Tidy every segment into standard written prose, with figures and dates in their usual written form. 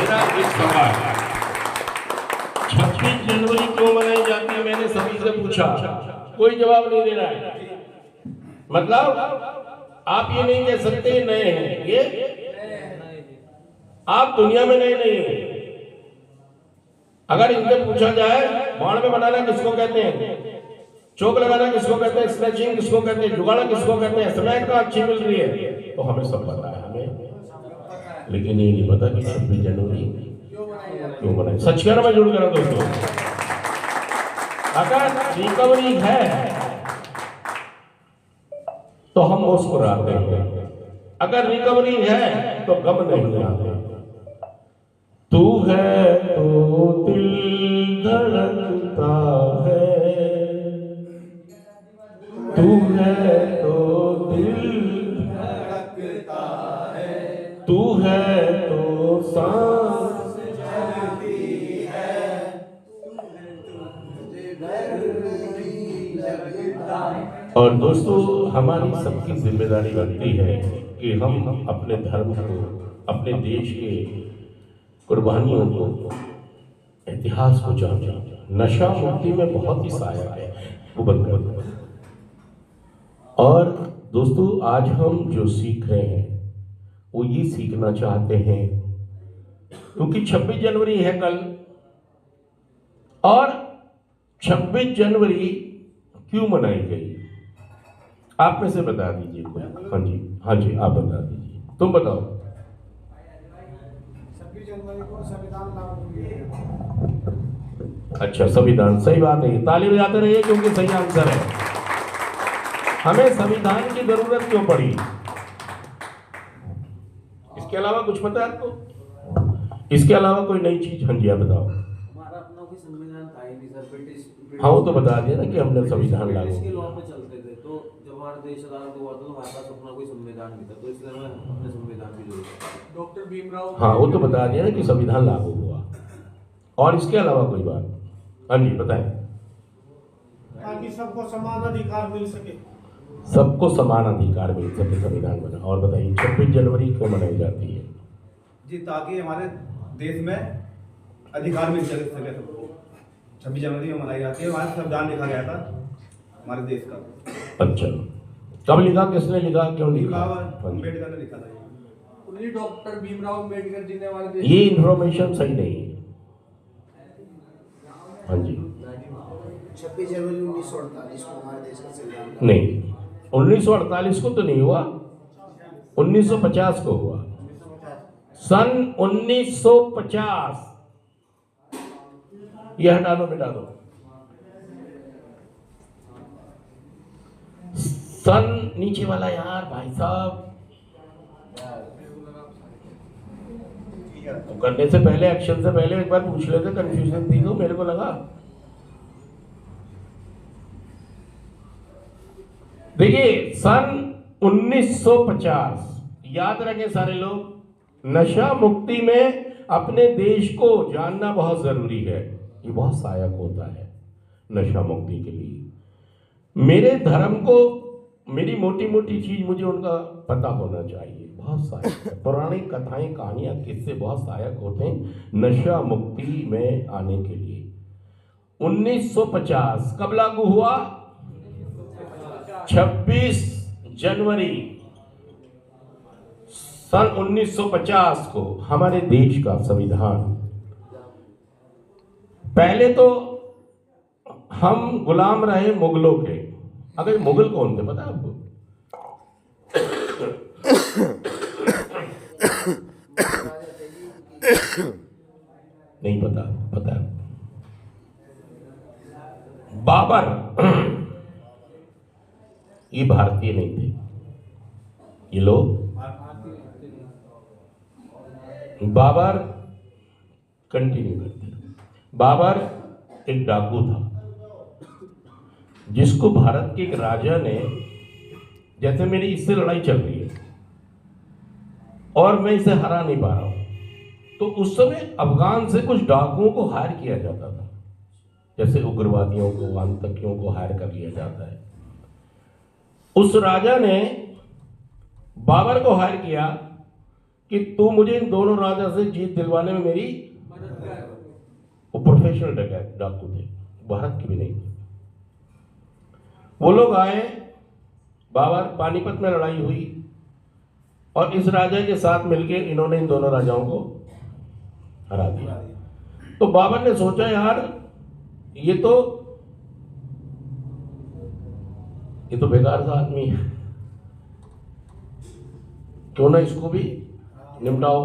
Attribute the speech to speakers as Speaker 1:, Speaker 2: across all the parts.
Speaker 1: मेरा एक सवाल, 26 जनवरी क्यों मनाई जाती है? मैंने सभी से पूछा, कोई जवाब नहीं दे रहा है। मतलब आप ये नहीं कह सकते नए हैं, ये आप दुनिया में नए नहीं हैं। अगर इनसे पूछा जाए बाण में बनाना किसको कहते हैं, चौक लगाना किसको कहते हैं, स्नैचिंग किसको कहते हैं, जुगाड़ा किसको कहते हैं, समय का अच्छी मिल रही है, तो हमें सब पता है हमें, लेकिन ये नहीं पता कि 26 जनवरी क्यों बनाई। सच कहना मैं जुड़ कर दोस्तों, अगर रिकवरी है तो हम मुस्कुराते हैं, अगर रिकवरी है तो गम नहीं आते। तू है तो दिल धड़कता है, तू है तो दिल धड़कता है, तू है तो सांस चलती है, और दोस्तों हमारी सबकी जिम्मेदारी बनती है कि हम अपने धर्म को, अपने देश के कुर्बानियों को, इतिहास को जानें। नशा मुक्ति में बहुत ही सहायक है वो बंद कर दो। और दोस्तों आज हम जो सीख रहे हैं वो ये सीखना चाहते हैं क्योंकि 26 जनवरी है कल, और 26 जनवरी क्यों मनाई गई आप में से बता दीजिए कोई। हाँ जी आप बता दीजिए, तुम बताओ।
Speaker 2: 26 जनवरी को संविधान लागू हुआ।
Speaker 1: अच्छा संविधान, सही बात है, ताली बजाते रहिए क्योंकि सही आंसर है। हमें संविधान की जरूरत क्यों पड़ी, इसके अलावा कुछ पता है आपको? इसके अलावा कोई नई चीज? हाँ जी आप बताओ।
Speaker 3: हमारा अपना कोई संविधान था ही नहीं सर, ब्रिटिश
Speaker 1: हाँ वो तो बता दिया ना कि हमने संविधान लागू
Speaker 3: के
Speaker 1: किया।
Speaker 3: लॉ पे चलते थे, तो जब हमारा देश आजाद हुआ था तो हमारे पास अपना कोई संविधान नहीं था, तो इसलिए हमें अपने संविधान की जरूरत है।
Speaker 2: डॉक्टर भीमराव,
Speaker 1: हाँ वो तो बता दिया ना कि संविधान लागू हुआ, और इसके अलावा कोई बात? हाँ जी बताएं।
Speaker 2: ताकि सबको समान अधिकार मिल सके।
Speaker 1: सबको समान अधिकार मिल सके, संविधान बना। और बताइए 26 जनवरी क्यों मनाई जाती है?
Speaker 4: जी ताकि हमारे देश में अधिकार मिल सके सबको। 26 जनवरी में मनाई जाती है, हमारा संविधान लिखा गया था हमारे देश का।
Speaker 1: अच्छा कब लिखा, किसने लिखा, क्यों लिखा?
Speaker 4: अम्बेडकर ने लिखा था ये।
Speaker 2: उन्हीं डॉक्टर भीमराव अम्बेडकर जी ने हमारे देश
Speaker 1: ये इंफॉर्मेशन सही नहीं है। हाँ जी
Speaker 5: 26 जनवरी 1948 को हमारे देश का संविधान
Speaker 1: नहीं, 1948 को तो नहीं हुआ, 1950 को हुआ, सन 1950। ये हटा दो, मिटा दो। सन नीचे वाला यार भाई साहब, तो करने से पहले, एक्शन से पहले एक बार पूछ लेते, कंफ्यूजन थी तो मेरे को लगा। देखिए सन 1950, याद रखें सारे लोग, नशा मुक्ति में अपने देश को जानना बहुत जरूरी है, ये बहुत सहायक होता है नशा मुक्ति के लिए। मेरे धर्म को, मेरी मोटी मोटी चीज मुझे उनका पता होना चाहिए, बहुत सहायक है। पौराणिक कथाएं, कहानियां, किस्से बहुत सहायक होते हैं नशा मुक्ति में आने के लिए। 1950 कब लागू हुआ? 26 जनवरी सन 1950 को हमारे देश का संविधान। पहले तो हम गुलाम रहे मुगलों के। अगर मुगल कौन थे पता है आपको? नहीं पता? पता है बाबर, ये भारतीय नहीं थे, ये लोग बाबर कंटिन्यू करते हैं। बाबर एक डाकू था जिसको भारत के एक राजा ने, जैसे मेरी इससे लड़ाई चल रही है और मैं इसे हरा नहीं पा रहा हूं, तो उस समय अफगान से कुछ डाकुओं को हायर किया जाता था, जैसे उग्रवादियों को, आतंकियों को हायर कर लिया जाता है। उस राजा ने बाबर को हायर किया कि तू मुझे इन दोनों राजा से जीत दिलवाने में मेरी, वो प्रोफेशनल डाकू थे, भारत के भी नहीं थे। वो लोग आए, बाबर पानीपत में लड़ाई हुई और इस राजा के साथ मिलकर इन्होंने इन दोनों राजाओं को हरा दिया। तो बाबर ने सोचा यार ये तो बेकार सा आदमी है, क्यों ना इसको भी निपटाओ।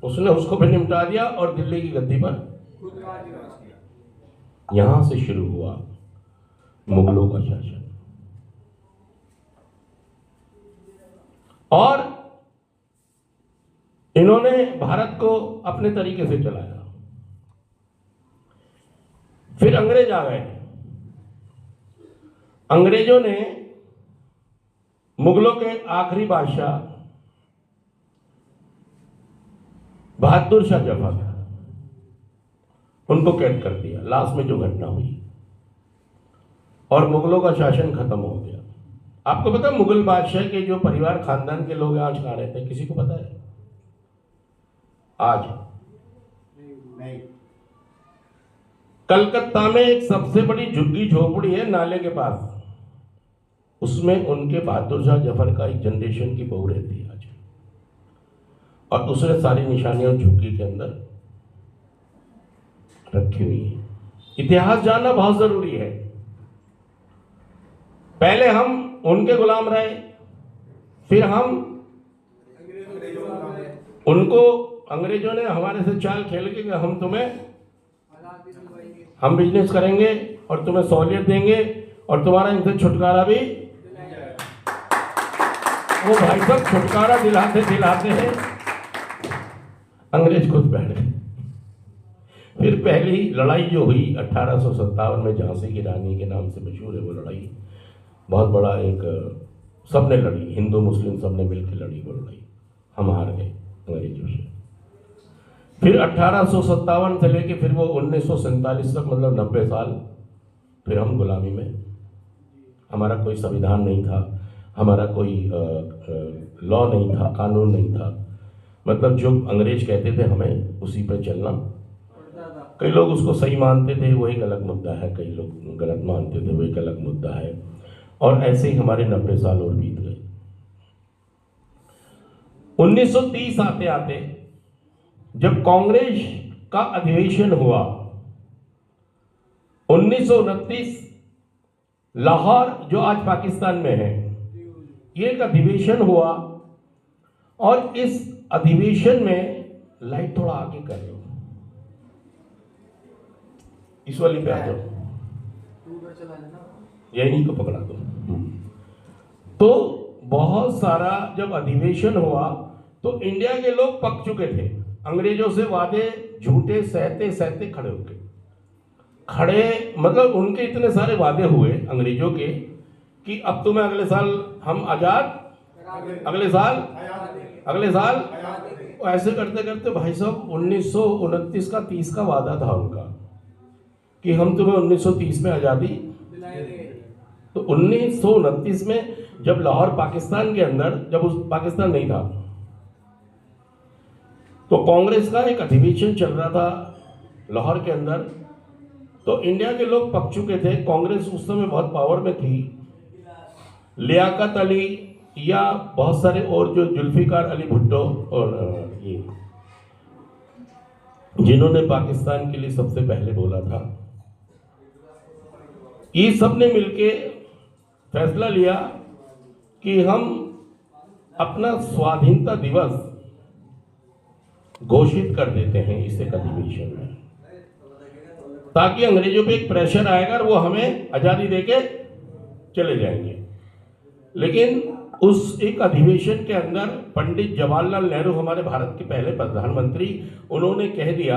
Speaker 1: उसने उसको भी निपटा दिया और दिल्ली की गद्दी पर यहां से शुरू हुआ मुगलों का शासन। और इन्होंने भारत को अपने तरीके से चलाया। फिर अंग्रेज आ गए। अंग्रेजों ने मुगलों के आखिरी बादशाह बहादुर शाह जफर, उनको कैद कर दिया, लास्ट में जो घटना हुई, और मुगलों का शासन खत्म हो गया। आपको पता है मुगल बादशाह के जो परिवार खानदान के लोग आज कहाँ रहते हैं, किसी को पता है? आज
Speaker 5: नहीं।
Speaker 1: कलकत्ता में एक सबसे बड़ी झुग्गी झोपड़ी है नाले के पास, उसमें उनके बहादुर शाह जफर का एक जनरेशन की बहू रहती है आज, और उसने सारी निशानियां झुग्गी के अंदर रखी हुई है। इतिहास जानना बहुत जरूरी है। पहले हम उनके गुलाम रहे, फिर हम उनको, अंग्रेजों ने हमारे से चाल खेल के हम बिजनेस करेंगे और तुम्हें सहूलियत देंगे और तुम्हारा इनसे छुटकारा भी। वो भाई साहब छुटकारा दिलाते दिलाते हैं अंग्रेज खुद बैठ गए। फिर पहली लड़ाई जो हुई 1857 में, झांसी की रानी के नाम से मशहूर है वो लड़ाई, बहुत बड़ा एक, सबने लड़ी, हिंदू मुस्लिम सबने मिलकर लड़ी वो लड़ाई, हम हार गए अंग्रेजों से। फिर 1857 से लेके फिर वो 1947 तक, मतलब 90 साल, फिर हम गुलामी में। हमारा कोई संविधान नहीं था, हमारा कोई लॉ नहीं था, कानून नहीं था, मतलब जो अंग्रेज कहते थे हमें उसी पर चलना। कई लोग उसको सही मानते थे, वो एक अलग मुद्दा है, कई लोग गलत मानते थे, वो एक अलग मुद्दा है। और ऐसे ही हमारे 90 साल और बीत गए। 1930 आते आते जब कांग्रेस का अधिवेशन हुआ, 1929 लाहौर जो आज पाकिस्तान में है, ये एक अधिवेशन हुआ। और इस अधिवेशन में, लाइट थोड़ा आगे कर लो, इस वाली पे आ जाओ, यही को पकड़ा दो। तो बहुत सारा जब अधिवेशन हुआ तो इंडिया के लोग पक चुके थे, अंग्रेजों से वादे झूठे सहते सहते खड़े हो गए। खड़े मतलब उनके इतने सारे वादे हुए अंग्रेजों के कि अब तुम्हें अगले साल हम आजाद, अगले साल ऐसे करते करते भाई साहब 1929 का 30 का वादा था उनका कि हम तुम्हें 1930 में आजादी। तो 1929 में जब लाहौर पाकिस्तान के अंदर, जब उस पाकिस्तान नहीं था, तो कांग्रेस का एक अधिवेशन चल रहा था लाहौर के अंदर। तो इंडिया के लोग पक चुके थे, कांग्रेस उस समय बहुत पावर में थी। लियाकत अली या बहुत सारे और, जो जुल्फिकार अली भुट्टो और ये जिन्होंने पाकिस्तान के लिए सबसे पहले बोला था, ये सब ने मिलके फैसला लिया कि हम अपना स्वाधीनता दिवस घोषित कर देते हैं इस एक अधिवेशन में, ताकि अंग्रेजों पे एक प्रेशर आएगा और वो हमें आजादी देके चले जाएंगे। लेकिन उस एक अधिवेशन के अंदर पंडित जवाहरलाल नेहरू, हमारे भारत के पहले प्रधानमंत्री, उन्होंने कह दिया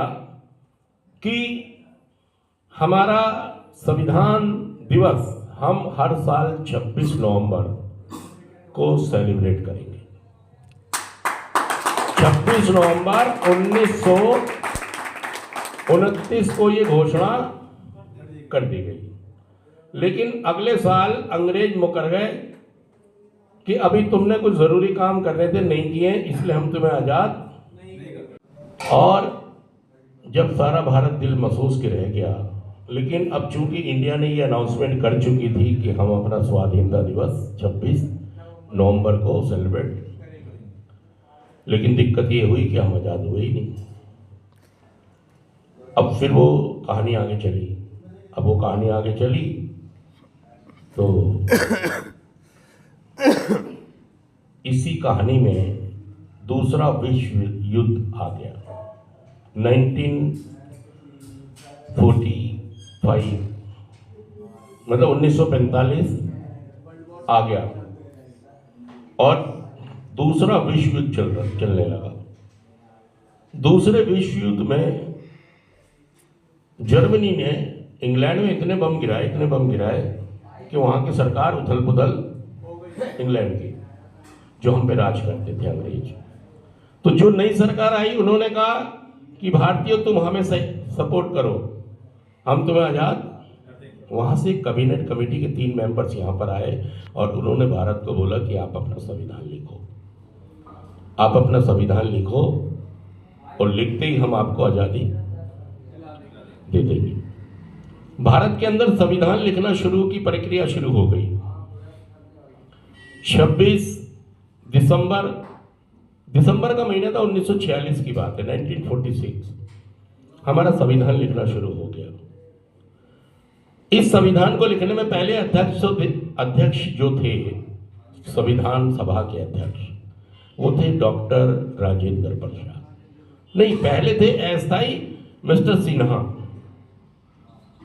Speaker 1: कि हमारा संविधान दिवस हम हर साल 26 नवंबर को सेलिब्रेट करेंगे। 26 नवंबर 1929 को ये घोषणा कर दी गई। लेकिन अगले साल अंग्रेज मुकर गए कि अभी तुमने कुछ जरूरी काम करने थे नहीं किए, इसलिए हम तुम्हें आजाद। और जब सारा भारत दिल महसूस के रह गया, लेकिन अब चूंकि इंडिया ने ये अनाउंसमेंट कर चुकी थी कि हम अपना स्वाधीनता दिवस 26 नवंबर को सेलिब्रेट, लेकिन दिक्कत ये हुई कि हम आजाद हुए ही नहीं। अब फिर वो कहानी आगे चली। अब वो कहानी आगे चली तो इसी कहानी में दूसरा विश्व युद्ध आ गया 1945, मतलब 1945 आ गया और दूसरा विश्व युद्ध चलने लगा। दूसरे विश्व युद्ध में जर्मनी ने इंग्लैंड में इतने बम गिराए कि वहां की सरकार उथल पुथल, इंग्लैंड की जो हम पे राज करते थे अंग्रेज। तो जो नई सरकार आई उन्होंने कहा कि भारतीयों तुम हमें सपोर्ट करो, हम तुम्हें आजाद। वहां से कैबिनेट कमेटी के 3 मेंबर्स यहाँ पर आए और उन्होंने भारत को बोला कि आप अपना संविधान लिखो, आप अपना संविधान लिखो और लिखते ही हम आपको आजादी दे देंगे। भारत के अंदर संविधान लिखना शुरू की प्रक्रिया शुरू हो गई। 26 दिसंबर का महीना था, 1946 की बात है, 1946 हमारा संविधान लिखना शुरू हो गया। इस संविधान को लिखने में पहले अध्यक्ष जो थे, संविधान सभा के अध्यक्ष, वो थे डॉक्टर राजेंद्र प्रसाद। नहीं, पहले थे अस्थाई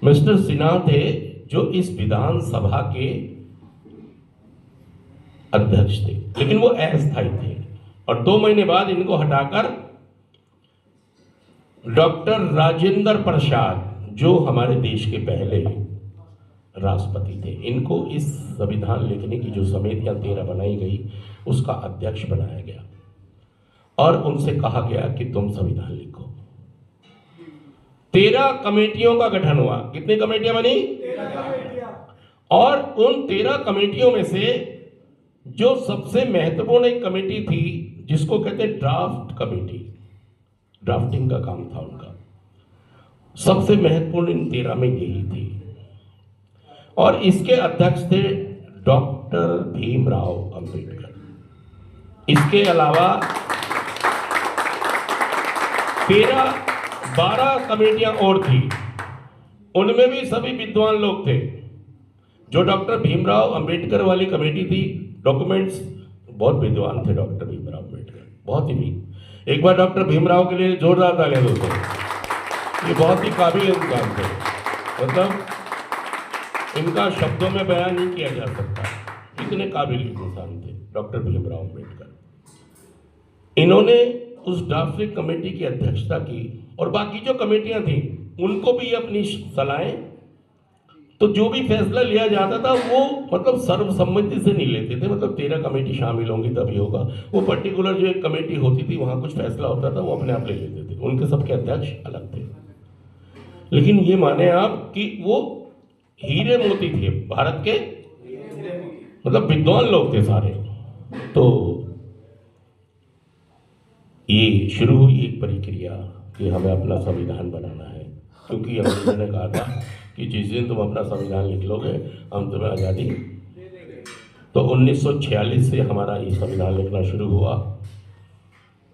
Speaker 1: मिस्टर सिन्हा थे जो इस विधानसभा के अध्यक्ष थे, लेकिन वो अस्थाई थे। और 2 महीने बाद इनको हटाकर डॉक्टर राजेंद्र प्रसाद, जो हमारे देश के पहले राष्ट्रपति थे, इनको इस संविधान लिखने की जो समितियां 13 बनाई गई उसका अध्यक्ष बनाया गया और उनसे कहा गया कि तुम संविधान लिखो। 13 कमेटियों का गठन हुआ। कितनी कमेटियां बनी? 13 कमेटियां। और उन 13 कमेटियों में से जो सबसे महत्वपूर्ण एक कमेटी थी जिसको कहते ड्राफ्ट कमेटी, ड्राफ्टिंग का काम था उनका, सबसे महत्वपूर्ण इन 13 में यही थी। और इसके अध्यक्ष थे डॉक्टर भीमराव अंबेडकर। इसके अलावा 12 कमेटियां और थी, उनमें भी सभी विद्वान लोग थे। जो डॉक्टर भीमराव अंबेडकर वाली कमेटी थी, डॉक्यूमेंट्स, बहुत विद्वान थे डॉक्टर भीमराव अंबेडकर, बहुत ही भी। एक बार डॉक्टर भीमराव के लिए जोरदार तालियां दोस्तों, ये बहुत ही काबिल इंसान थे, मतलब इनका शब्दों में बयान नहीं किया जा सकता, इतने काबिल इंसान थे डॉक्टर भीमराव अंबेडकर। इन्होंने उस ड्राफ्टिंग कमेटी की अध्यक्षता की और बाकी जो कमेटियां थी उनको भी अपनी सलाहें, तो जो भी फैसला लिया जाता था वो मतलब सर्वसम्मति से नहीं लेते थे, मतलब 13 कमेटी शामिल होंगी तभी होगा। वो पर्टिकुलर जो एक कमेटी होती थी वहां कुछ फैसला होता था वो अपने आप ले लेते थे, उनके सबके अध्यक्ष अलग थे। लेकिन ये माने आप कि वो हीरे मोती थे भारत के, मतलब विद्वान लोग थे सारे। तो ये शुरू हुई एक प्रक्रिया कि हमें अपना संविधान बनाना है, क्योंकि अंग्रेजों ने कहा था कि जिस दिन तुम अपना संविधान लिख लोगे हम तुम्हें आज़ादी। तो 1946 से हमारा ये संविधान लिखना शुरू हुआ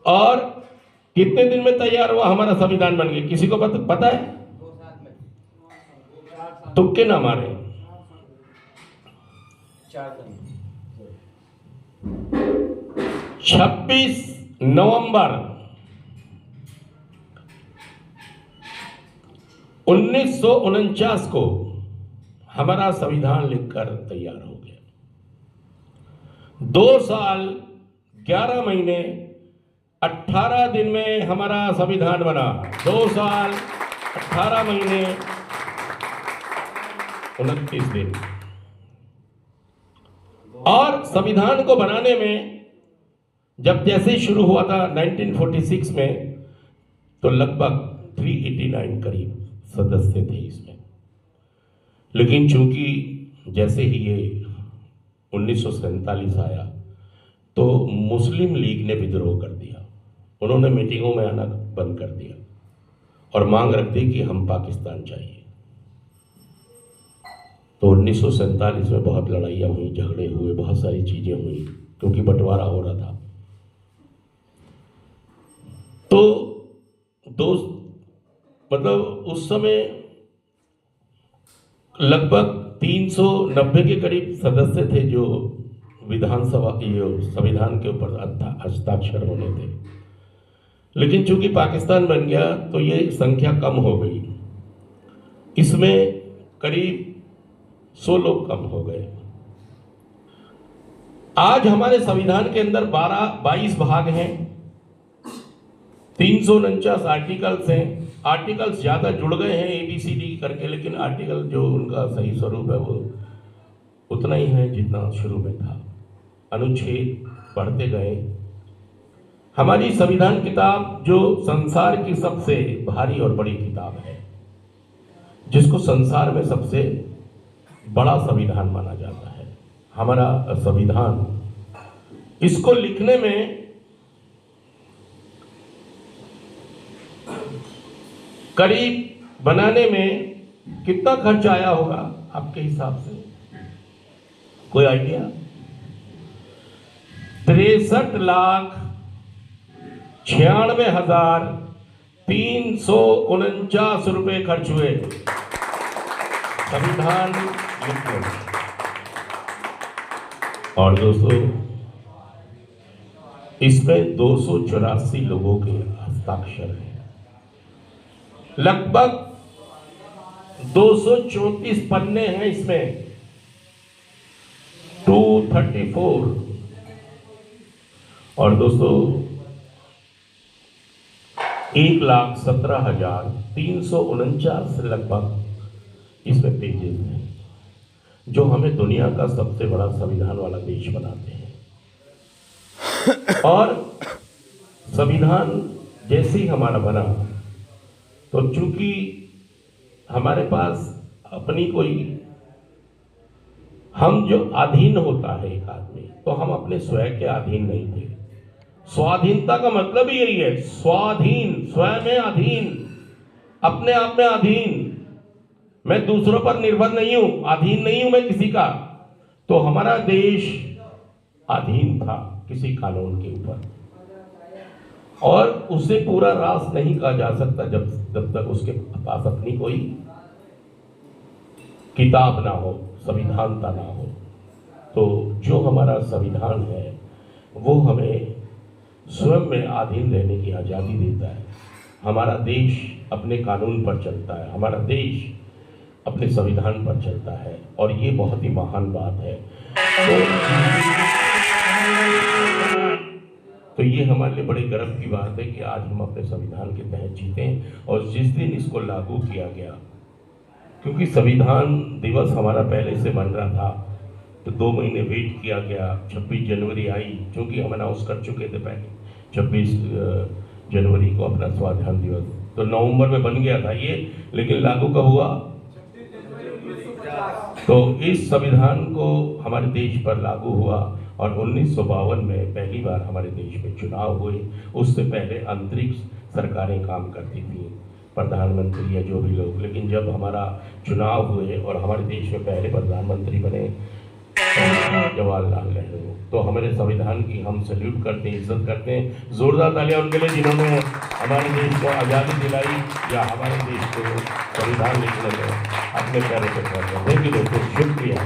Speaker 1: और कितने दिन में तैयार हुआ हमारा संविधान बन गया? किसी को पता है? तुक्के ना मारे। 26 नवंबर 1949 को हमारा संविधान लिखकर तैयार हो गया। 2 साल 11 महीने 18 दिन में हमारा संविधान बना। 2 साल 18 महीने 29 दिन। और संविधान को बनाने में जब जैसे ही शुरू हुआ था 1946 में, तो लगभग 389 करीब सदस्य थे इसमें। लेकिन चूंकि जैसे ही ये 1947 आया तो मुस्लिम लीग ने विद्रोह कर दिया। उन्होंने मीटिंगों में आना बंद कर दिया और मांग रख दी कि हम पाकिस्तान चाहिए। तो 1947 में बहुत लड़ाइयाँ हुई, झगड़े हुए, बहुत सारी चीज़ें हुई, क्योंकि बंटवारा हो रहा था। तो दोस्त मतलब उस समय लगभग 390 के करीब सदस्य थे जो विधानसभा ये संविधान के ऊपर हस्ताक्षर होने थे। लेकिन चूंकि पाकिस्तान बन गया तो ये संख्या कम हो गई। इसमें करीब 100 लोग कम हो गए। आज हमारे संविधान के अंदर 22 भाग हैं, 349 आर्टिकल्स हैं। आर्टिकल्स ज़्यादा जुड़ गए हैं ABCD करके, लेकिन आर्टिकल जो उनका सही स्वरूप है वो उतना ही है जितना शुरू में था। अनुच्छेद बढ़ते गए। हमारी संविधान किताब जो संसार की सबसे भारी और बड़ी किताब है, जिसको संसार में सबसे बड़ा संविधान माना जाता है, हमारा संविधान, इसको लिखने में करीब बनाने में कितना खर्च आया होगा आपके हिसाब से? कोई आइडिया? 63,96,349 रुपए खर्च हुए संविधान लिखने में। और दोस्तों, इसमें 284 लोगों के हस्ताक्षर हैं। लगभग 234 पन्ने हैं इसमें, 234। और दोस्तों 1,17,349 लगभग इसमें पेजेस हैं, जो हमें दुनिया का सबसे बड़ा संविधान वाला देश बनाते हैं। और संविधान जैसे ही हमारा बना तो चूंकि हमारे पास अपनी कोई, हम जो अधीन होता है एक आदमी, तो हम अपने स्वयं के अधीन नहीं थे। स्वाधीनता का मतलब ही यही है, स्वाधीन, स्वयं में अधीन, अपने आप में अधीन। मैं दूसरों पर निर्भर नहीं हूं, अधीन नहीं हूं मैं किसी का। तो हमारा देश अधीन था किसी कानून के ऊपर, और उसे पूरा राष्ट्र नहीं कहा जा सकता जब तक उसके पास अपनी कोई किताब ना हो, संविधानता ना हो। तो जो हमारा संविधान है वो हमें स्वयं में अधीन रहने की आज़ादी देता है। हमारा देश अपने कानून पर चलता है, हमारा देश अपने संविधान पर चलता है, और ये बहुत ही महान बात है। तो ये हमारे लिए बड़े गर्व की बात है कि आज हम अपने संविधान के तहत जीते। और जिस दिन इसको लागू किया गया, क्योंकि संविधान दिवस हमारा पहले से बन रहा था, तो 2 महीने वेट किया गया। 26 जनवरी आई, क्योंकि हम अनाउंस कर चुके थे पहले 26 जनवरी को अपना संविधान दिवस, तो नवंबर में बन गया था ये, लेकिन लागू कब हुआ? तो इस संविधान को हमारे देश पर लागू हुआ, और 1952 में पहली बार हमारे देश में चुनाव हुए। उससे पहले अंतरिक्ष सरकारें काम करती थी, प्रधानमंत्री या जो भी लोग। लेकिन जब हमारा चुनाव हुए और हमारे देश में पहले प्रधानमंत्री बने जवाहरलाल नेहरू, तो हमारे संविधान की हम सैल्यूट करते हैं, इज्जत करते हैं। जोरदार तालियां उनके लिए जिन्होंने हमारे देश को आज़ादी दिलाई, या हमारे देश को संविधान लिखने में अपने पैरों पर खड़े हैं। थैंक यू दोस्तों, शुक्रिया।